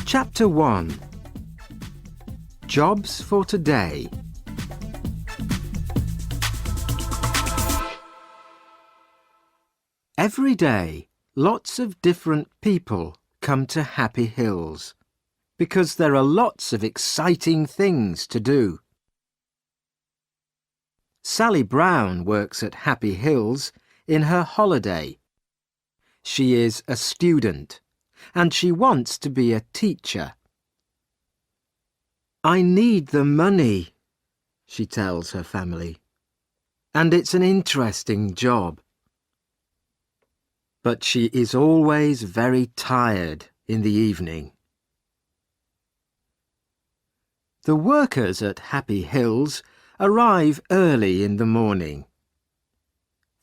Chapter 1. Jobs for today. Every day, lots of different people come to Happy Hills because there are lots of exciting things to do. Sally Brown works at Happy Hills in her holiday. She is a student and she wants to be a teacher. "I need the money," she tells her family, "and it's an interesting job." But she is always very tired in the evening. The workers at Happy Hills arrive early in the morning.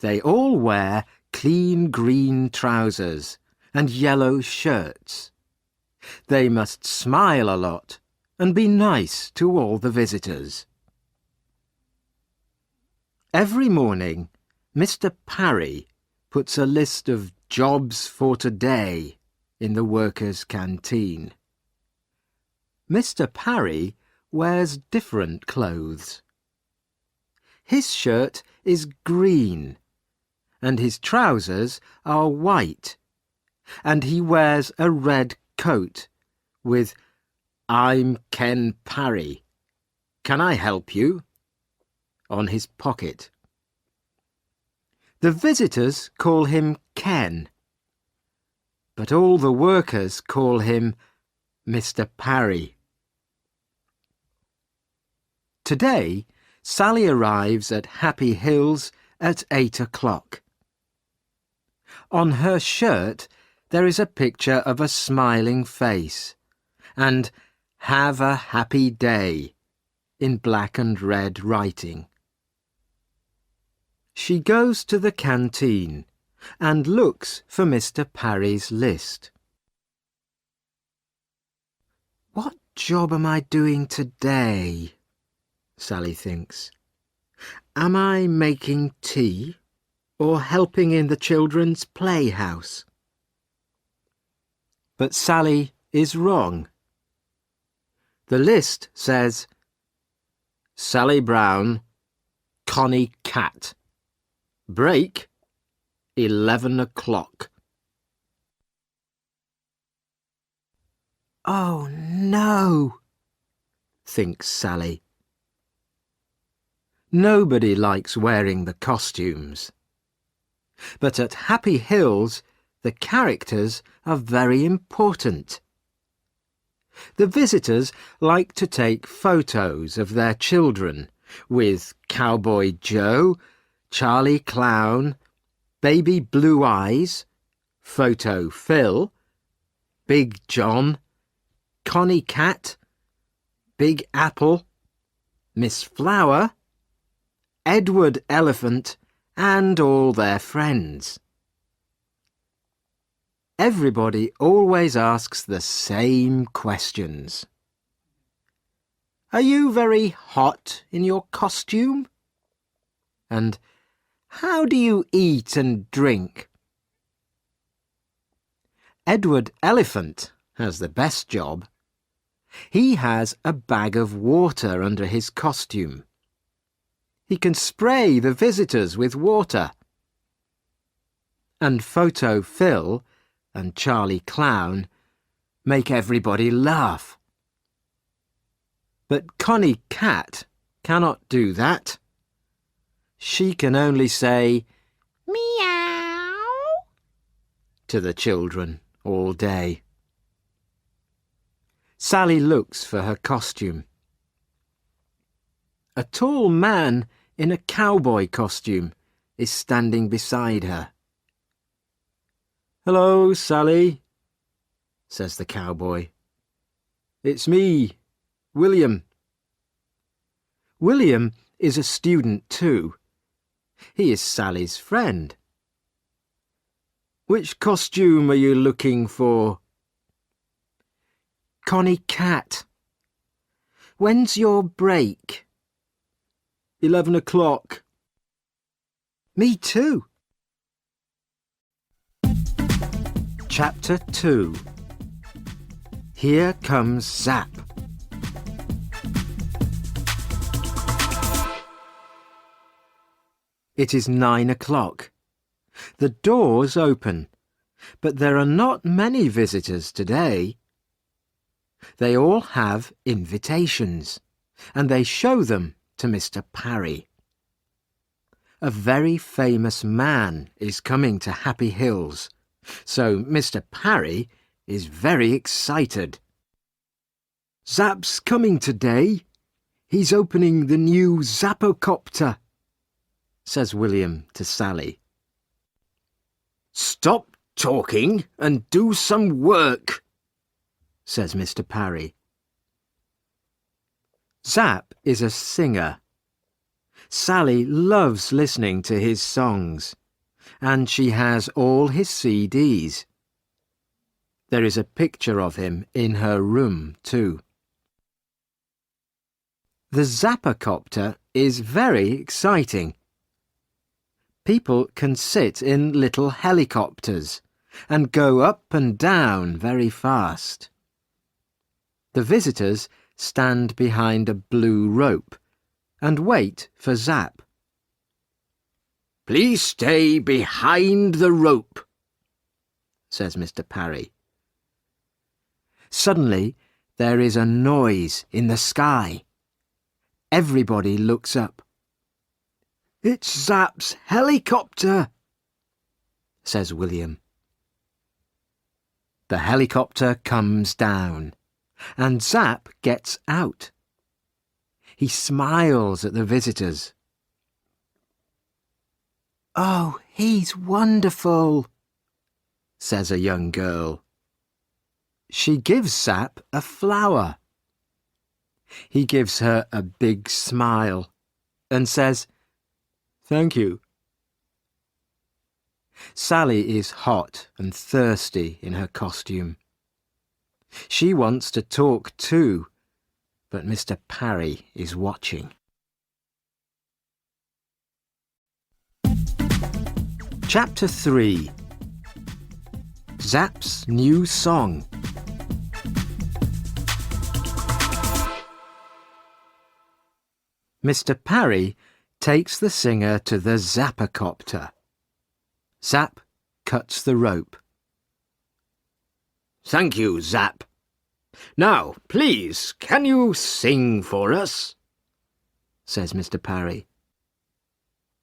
They all wear clean green trousers and yellow shirts. They must smile a lot and be nice to all the visitors. Every morning, Mr. Parry puts a list of jobs for today in the workers' canteen. Mr. Parry wears different clothes. His shirt is green and his trousers are white, and he wears a red coat with "I'm Ken Parry. Can I help you?" on his pocket. The visitors call him Ken, but all the workers call him Mr. Parry. Today, Sally arrives at Happy Hills at 8 o'clock. On her shirt, there is a picture of a smiling face and "Have a happy day" in black and red writing. She goes to the canteen and looks for Mr. Parry's list. "What job am I doing today?" Sally thinks. "Am I making tea or helping in the children's playhouse?" But Sally is wrong. The list says, "Sally Brown, Connie Cat. Break, 11 o'clock. "Oh no," thinks Sally. Nobody likes wearing the costumes. But at Happy Hills, the characters are very important. The visitors like to take photos of their children with Cowboy Joe, Charlie Clown, Baby Blue Eyes, Photo Phil, Big John, Connie Cat, Big Apple, Miss Flower, Edward Elephant, and all their friends. Everybody always asks the same questions. "Are you very hot in your costume?" And "How do you eat and drink?" Edward Elephant has the best job. He has a bag of water under his costume. He can spray the visitors with water. And Photo Phil and Charlie Clown make everybody laugh. But Connie Cat cannot do that. She can only say "Meow" to the children all day. Sally looks for her costume. A tall man in a cowboy costume is standing beside her. "Hello, Sally," says the cowboy. "It's me, William." William is a student too. He is Sally's friend. "Which costume are you looking for?" "Connie Cat." "When's your break?" 11 o'clock. "Me too." Chapter 2. here comes Zapp. It is 9 o'clock. The doors open, but there are not many visitors today. They all have invitations, and they show them to Mr. Parry. A very famous man is coming to Happy Hills, so Mr. Parry is very excited. Zapp's coming today. He's opening the new Zappocopter, says William to Sally. Stop talking and do some work, says Mr. Parry. Zapp is a singer. Sally loves listening to his songs, and she has all his CDs. There is a picture of him in her room, too. The Zappocopter is very exciting. People can sit in little helicopters and go up and down very fast. The visitors stand behind a blue rope and wait for Zapp. Please stay behind the rope, says Mr. Parry. Suddenly there is a noise in the sky. Everybody looks up. It's Zapp's helicopter, says William. The helicopter comes down, and Zapp gets out. He smiles at the visitors. Oh, he's wonderful, says a young girl. She gives Zapp a flower. He gives her a big smile and says, Thank you. Sally is hot and thirsty in her costume. She wants to talk too, but Mr. Parry is watching. Chapter 3. Zapp's new song. Mr. Parry takes the singer to the Zappocopter. Zapp cuts the rope. Thank you, Zapp. Now, please, can you sing for us? Says Mr. Parry.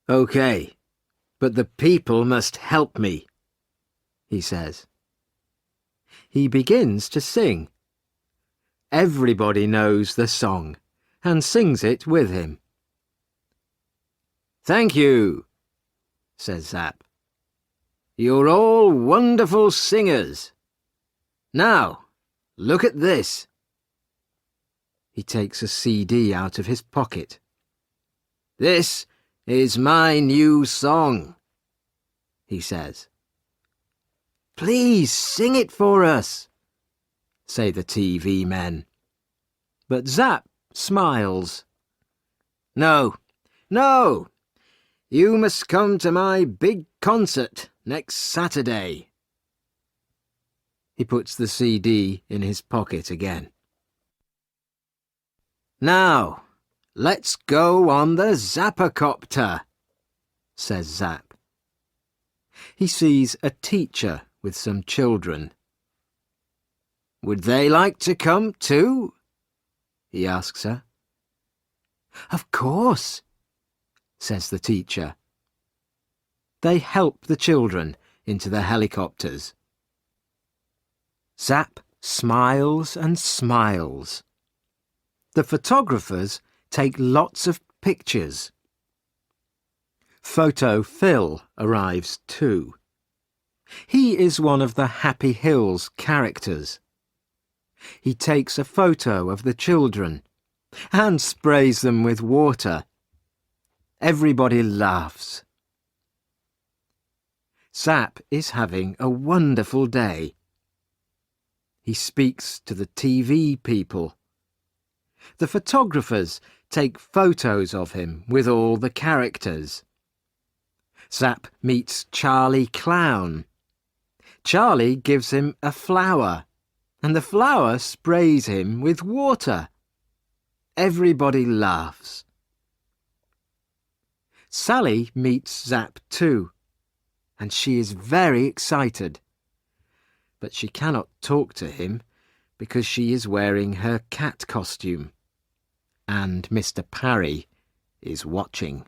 OK, but the people must help me, he says. He begins to sing. Everybody knows the song and sings it with him. Thank you, says Zapp. You're all wonderful singers. Now, look at this. He takes a CD out of his pocket. This is my new song, he says. Please sing it for us, say the TV men. But Zapp smiles. No, no, you must come to my big concert next Saturday. He puts the CD in his pocket again. Now, let's go on the Zappocopter, says Zapp. He sees a teacher with some children. Would they like to come too? He asks her. Of course, says the teacher. They help the children into the helicopters. Zapp smiles and smiles. The photographers take lots of pictures. Photo Phil arrives too. He is one of the Happy Hills characters. He takes a photo of the children and sprays them with water. Everybody laughs. Zapp is having a wonderful day. He speaks to the TV people. The photographers take photos of him with all the characters. Zapp meets Charlie Clown. Charlie gives him a flower and the flower sprays him with water. Everybody laughs. Sally meets Zapp too, and she is very excited. But she cannot talk to him because she is wearing her cat costume, and Mr. Parry is watching.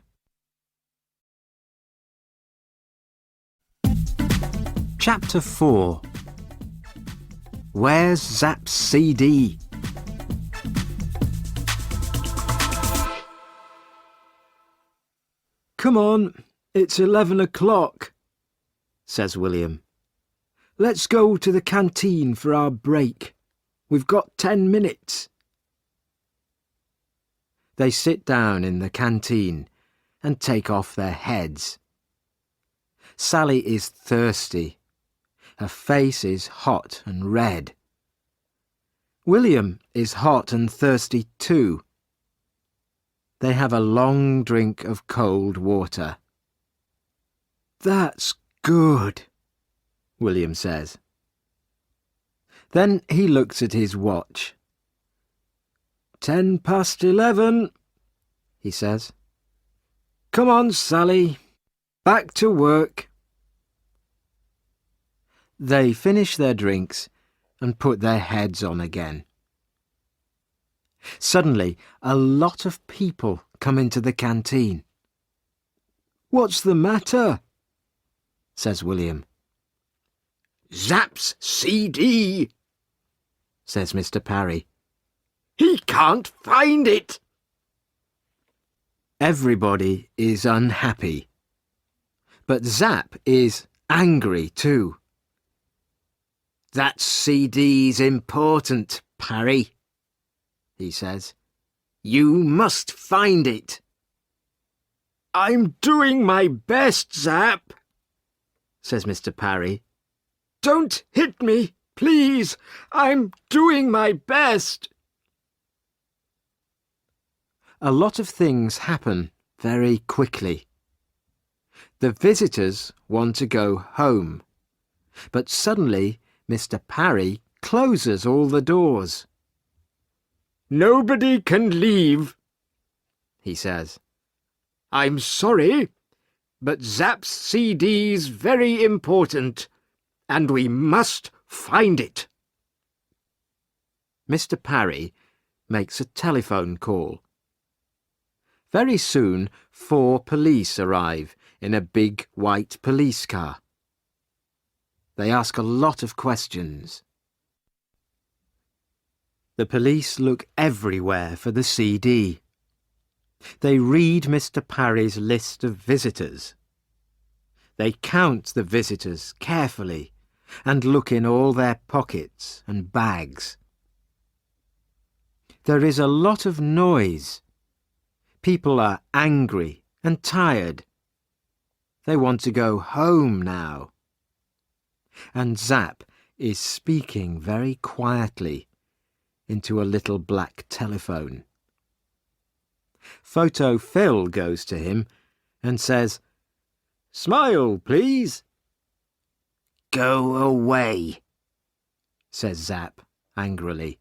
Chapter 4. Where's Zapp's CD? Come on, it's 11 o'clock, says William. Let's go to the canteen for our break. We've got 10 minutes. They sit down in the canteen and take off their heads. Sally is thirsty. Her face is hot and red. William is hot and thirsty too. They have a long drink of cold water. That's good, William says. Then he looks at his watch. 11:10, he says. Come on, Sally. Back to work. They finish their drinks and put their heads on again. Suddenly, a lot of people come into the canteen. What's the matter? Says William. Zapp's CD, says Mr. Parry. He can't find it. Everybody is unhappy, but Zapp is angry too. That CD's important, Parry, he says. You must find it. I'm doing my best, Zapp, says Mr. Parry. Don't hit me, please. I'm doing my best. A lot of things happen very quickly. The visitors want to go home, but suddenly Mr. Parry closes all the doors. Nobody can leave, he says. I'm sorry, but Zapp's CD's very important, and we must find it. Mr. Parry makes a telephone call. Very soon 4 police arrive in a big white police car. They ask a lot of questions. The police look everywhere for the CD. They read Mr. Parry's list of visitors. They count the visitors carefully and look in all their pockets and bags. There is a lot of noise. People are angry and tired. They want to go home now. And Zapp is speaking very quietly into a little black telephone. Photo Phil goes to him and says, Smile, please. Go away, says Zapp angrily.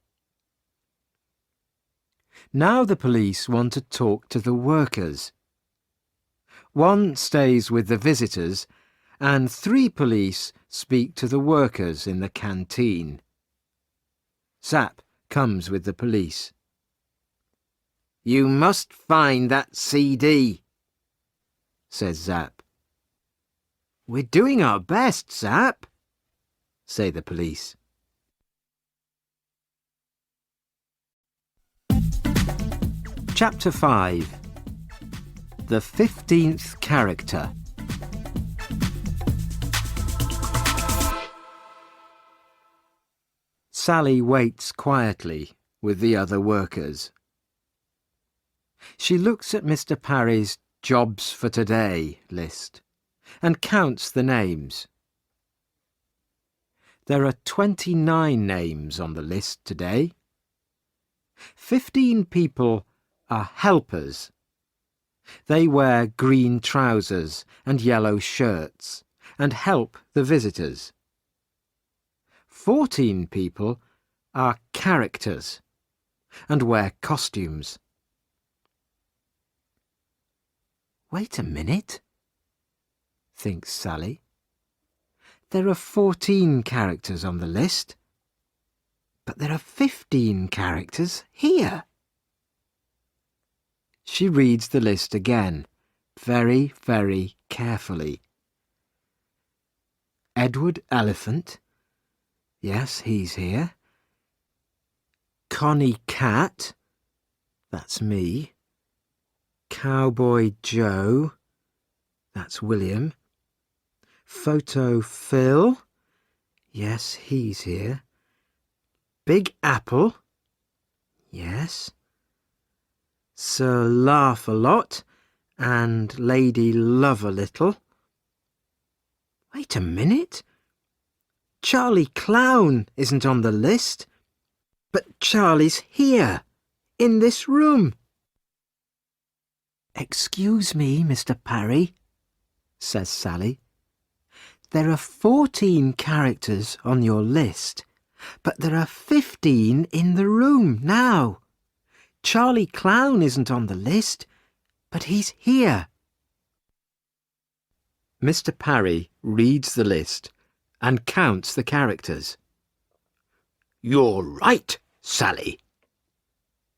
Now the police want to talk to the workers. One stays with the visitors, and 3 police speak to the workers in the canteen. Zapp comes with the police. You must find that CD, says Zapp. We're doing our best, Zapp, say the police. Chapter 5. The 15th character. Sally waits quietly with the other workers. She looks at Mr. Parry's Jobs for Today list and counts the names. There are 29 names on the list today. 15 people are helpers. They wear green trousers and yellow shirts and help the visitors. 14 people are characters and wear costumes. Wait a minute, thinks Sally. There are 14 characters on the list, but there are 15 characters here. She reads the list again, very, very carefully. Edward Elephant. Yes, he's here. Connie Cat. That's me. Cowboy Joe. That's William. Photo Phil. Yes, he's here. Big Apple. Yes. Sir Laugh-a-Lot and Lady Love-a-Little. Wait a minute. Charlie Clown isn't on the list, but Charlie's here, in this room. Excuse me, Mr. Parry, says Sally. There are 14 characters on your list, but there are 15 in the room now. Charlie Clown isn't on the list, but he's here. Mr. Parry reads the list and counts the characters. You're right, Sally,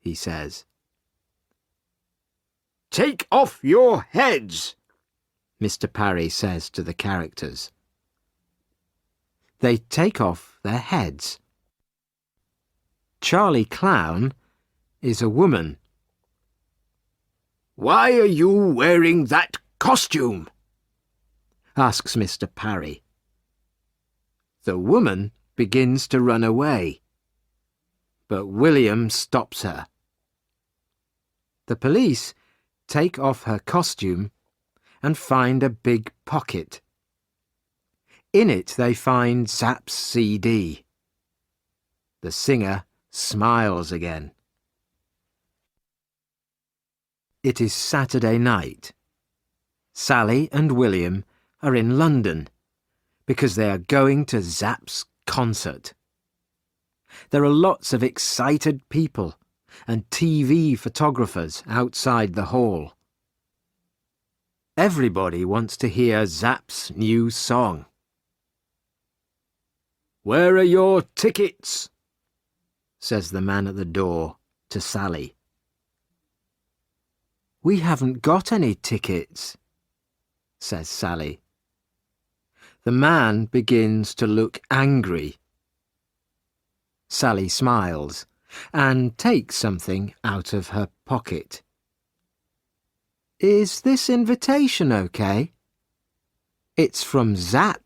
he says. Take off your heads, Mr. Parry says to the characters. They take off their heads. Charlie Clown is a woman. Why are you wearing that costume? Asks Mr. Parry. The woman begins to run away, but William stops her. The police take off her costume and find a big pocket. In it they find Zapp's CD. The singer smiles again. It is Saturday night. Sally and William are in London because they are going to Zapp's concert. There are lots of excited people and TV photographers outside the hall. Everybody wants to hear Zapp's new song. Where are your tickets? Says the man at the door to Sally. We haven't got any tickets, says Sally. The man begins to look angry. Sally smiles and takes something out of her pocket. Is this invitation okay? It's from Zapp.